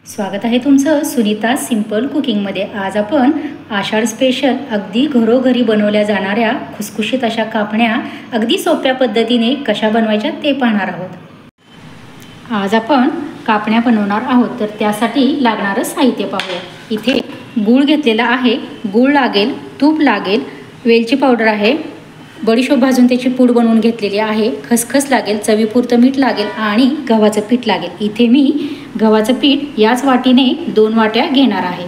स्वागत आहे तुमचं सुनीता सिंपल कुकिंगमध्ये। आज आपण आषाढ स्पेशल अगदी घरोघरी बनवल्या जाणाऱ्या खुसखुशीत अशा कापण्या अगदी सोप्या पद्धतीने कशा बनवायच्या ते पाहणार आहोत। आज आपण कापण्या बनवणार आहोत, तर त्यासाठी लागणारं साहित्य पाहूया। इथे गूळ घेतलेला आहे, गूळ लागेल, तूप लागेल, वेलची पावडर आहे, बडीशोप भाजून त्याची पूड बनवून घेतलेली आहे, खसखस लागेल, चवीपुरतं मीठ लागेल आणि गव्हाचं पीठ लागेल। इथे मी गव्हाचं पीठ याच वाटीने 2 वाट्या घेणार आहे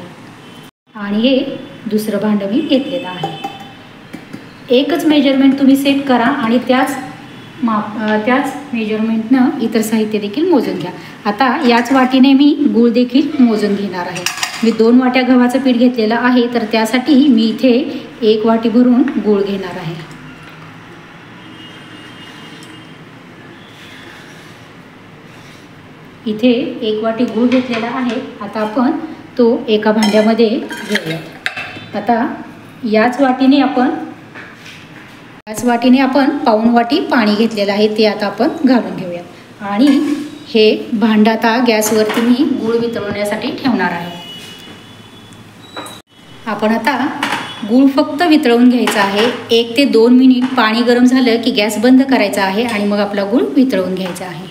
आणि हे दुसरं भांडं मी घेतलेलं आहे। एकच मेजरमेंट तुम्ही सेट करा आणि त्याच मेजरमेंटनं इतर साहित्य देखील मोजून घ्या। आता याच वाटीने मी गूळ देखील मोजून घेणार आहे। मी 2 वाट्या गव्हाचं पीठ घेतलेलं आहे, तर त्यासाठी मी इथे 1 वाटी भरून गूळ घेणार आहे। इथे 1 वाटी गूळ घेतलेला आहे। आता आपण तो एका भांड्यामध्ये घेऊया। आता याच वाटीने आपण पाऊण वाटी पाणी घेतलेलं आहे, ते आता आपण घालून घेऊया आणि हे भांडं आता गॅसवरती मी गूळ वितळवण्यासाठी ठेवणार आहे। आपण आता गूळ फक्त वितळवून घ्यायचा आहे। 1 ते 2 मिनिट पाणी गरम झालं की गॅस बंद करायचा आहे आणि मग आपला गूळ वितळवून घ्यायचा आहे।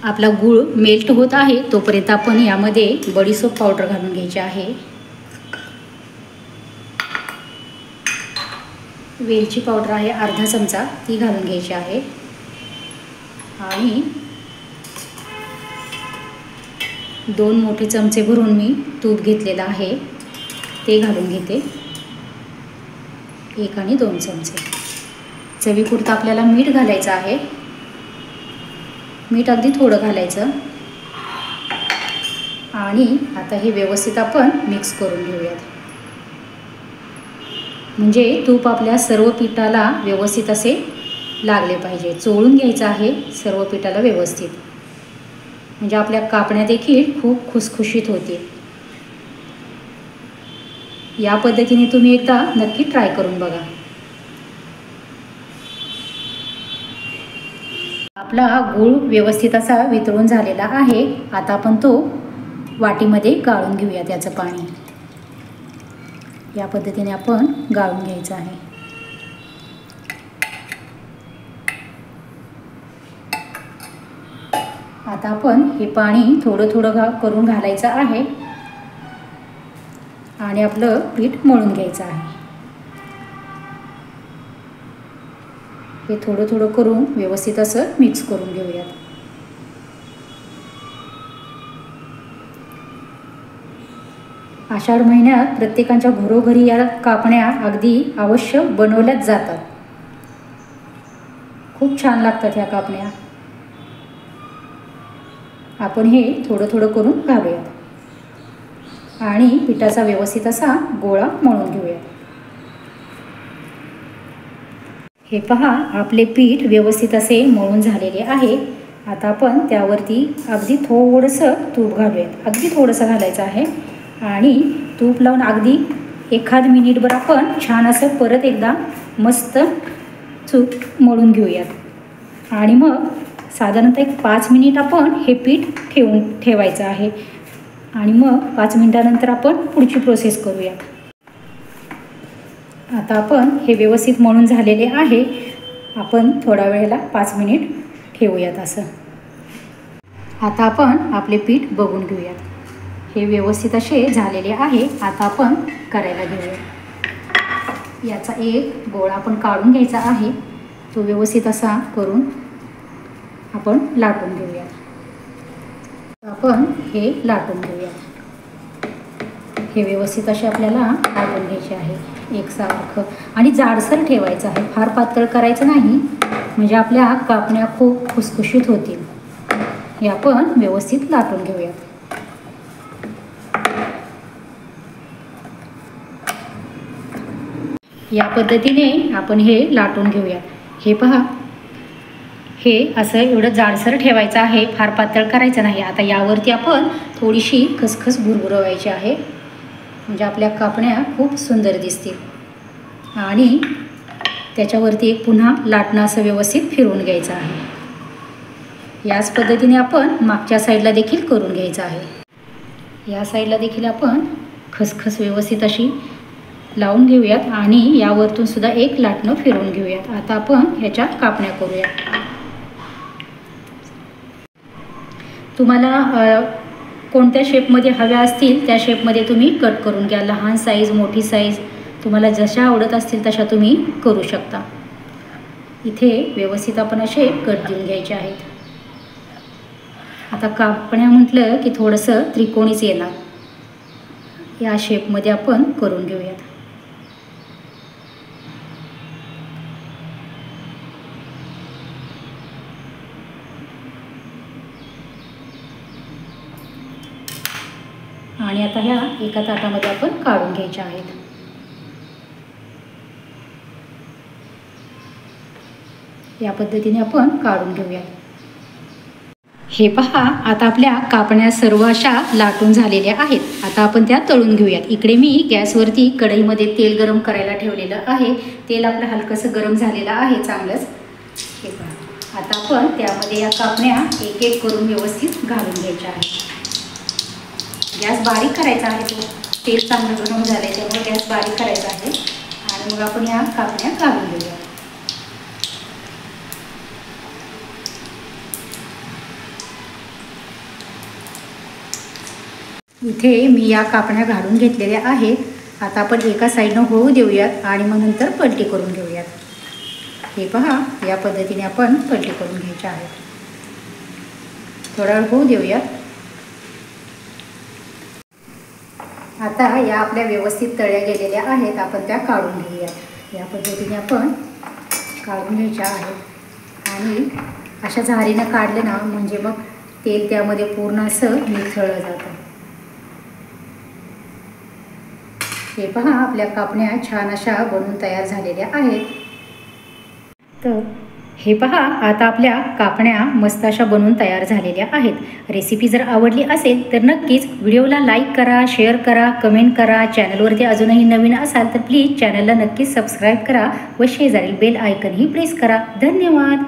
आपला गूळ मेल्ट होत आहे तोपर्यंत आपण यामध्ये बडीशोप पावडर घालून घ्यायची आहे, वेलची पावडर आहे अर्धा चमचा, ती घालून घ्यायची आहे आणि 2 मोठे चमचे भरून मी तूप घेतलेलं आहे, ते घालून घेते। 1 आणि 2 चमचे। चवीपुरतं आपल्याला मीठ घालायचं आहे, मीठ अगदी थोडं घालायचं आणि आता हे व्यवस्थित आपण मिक्स करून घेऊयात। म्हणजे तूप आपल्या सर्व पिठाला व्यवस्थित असे लागले पाहिजे, चोळून घ्यायचं आहे सर्व पिठाला व्यवस्थित, म्हणजे आपल्या कापण्या देखील खूप खुसखुशीत होतील। या पद्धतीने तुम्ही एकदा नक्की ट्राय करून बघा। आपला गूळ व्यवस्थित असा वितळून झालेला आहे। आता आपण तो वाटीमध्ये गाळून घेऊया त्याचं पाणी। या पद्धतीने आपण गाळून घ्यायचं आहे। आता आपण हे पाणी थोडं थोडं करून घालायचं आहे आणि आपलं पीठ मळून घ्यायचं आहे। हे थोडं थोडं करून व्यवस्थित असं मिक्स करून घेऊयात। आषाढ महिन्यात प्रत्येकाच्या घरोघरी या कापण्या अगदी अवश्य बनवल्याच जातात। खूप छान लागतात ह्या कापण्या। आपण हे थोडं थोडं करून घालूयात आणि पिठाचा व्यवस्थित असा गोळा मळून घेऊयात। हे पहा, आपले पीठ व्यवस्थित असे मळून झालेले आहे। आता आपण त्यावरती अगदी थोडंसं तूप घालूयात, अगदी थोडंसं घालायचं आहे आणि तूप लावून अगदी 1 मिनिटभर आपण छान असं परत एकदा मस्त तूप मळून घेऊयात आणि मग साधारणतः 5 मिनिट आपण हे पीठ ठेवायचं आहे आणि मग 5 मिनिटानंतर आपण पुढची प्रोसेस करूयात। आता आपण हे व्यवस्थित मळून झालेले आहे। आपण थोडा वेळेला 5 मिनिट ठेवूयात असं। आता आपण आपले पीठ बघून घेऊयात। हे व्यवस्थित असे झालेले आहे। आता आपण करायला घेऊया। याचा एक गोळा आपण काढून घ्यायचा आहे, तो व्यवस्थित असा करून आपण लाटून घेऊयात। आपण हे लाटून घेऊयात। हे व्यवस्थित असे आपल्याला लाटून घ्यायचे आहे एकसारखं आणि जाडसर ठेवायचं आहे, फार पातळ करायचं नाही, म्हणजे आपल्या कापण्या खूप खुसखुशीत होतील। हे आपण व्यवस्थित लाटून घेऊयात। या पद्धतीने आपण हे लाटून घेऊयात। हे पहा, हे असं एवढं जाडसर ठेवायचं आहे, फार पातळ करायचं नाही। आता यावरती आपण थोडीशी खसखस भुरभुरवायची आहे, म्हणजे आपल्या कापण्या खूप सुंदर दिसतील आणि त्याच्यावरती एक पुन्हा लाटणं असं व्यवस्थित फिरवून घ्यायचं आहे। याच पद्धतीने आपण मागच्या साईडला देखील करून घ्यायचं आहे। या साईडला देखील आपण खसखस व्यवस्थित अशी लावून घेऊयात आणि यावरतून सुद्धा एक लाटणं फिरवून घेऊयात. आता आपण ह्याच्या कापण्या करूयात. तुम्हाला कोणत्या शेपमध्ये हव्या असतील त्या शेपमध्ये तुम्ही कट करून घ्या. लहान साईज, मोठी साईज तुम्हाला जशा आवडत असतील तशा तुम्ही करू शकता. इथे व्यवस्थित आपण असे कट देऊन घ्यायचे आहेत. आता कापण्या म्हटलं की थोडंसं त्रिकोणीच येणार. या शेपमध्ये आपण करून घेऊयात. आणि आता ह्या एका ताटामध्ये आपण काढून घ्यायच्या आहेत. या पद्धतीने आपण काढून घेऊया. हे पहा, आता आपल्या कापण्या सर्व अशा लाटून झालेल्या आहेत. आता आपण त्या तळून घेऊयात. इकडे मी गॅसवरती कढईमध्ये तेल गरम करायला ठेवलेलं आहे. तेल आपलं हलकंसं गरम झालेलं आहे चांगलंच. हे पहा, आता आपण त्यामध्ये या कापण्या एक एक करून व्यवस्थित घालून घ्यायच्या आहेत. गॅस बारीक करायचा आहे. तो तेल चांगलं गरम झालं आहे त्यामुळे गॅस बारीक करायचा आहे. आणि मग आपण या कापण्या घालून घेऊया. इथे मी या कापण्या घालून घेतलेल्या आहेत. आता आपण एका साईडनं होऊ देऊयात आणि मग नंतर पलटी करून घेऊयात. हे पहा, या पद्धतीने आपण पलटी करून घ्यायच्या आहेत. थोडा वेळ होऊ देऊयात. आता या आपल्या व्यवस्थित तळ्या गेलेल्या आहेत. आपण त्या काढून घेऊयात. या पद्धतीने आपण काढून घ्यायच्या आहेत. आणि अशा झारीनं काढलं ना म्हणजे मग तेल त्यामध्ये पूर्ण असं निथळलं जातं. हे पहा, आपल्या कापण्या छान अशा बनून तयार झालेल्या आहेत. तर हे पहा, आता आपल्या कापण्या मस्त अशा बनून तयार झालेल्या आहेत. रेसिपी जर आवडली असेल तर नक्कीच व्हिडिओला लाईक करा, शेअर करा, कमेंट करा. चॅनलवरती अजूनही नवीन असाल तर प्लीज चॅनलला नक्कीच सबस्क्राईब करा व शेजारील बेल आयकनही प्रेस करा. धन्यवाद.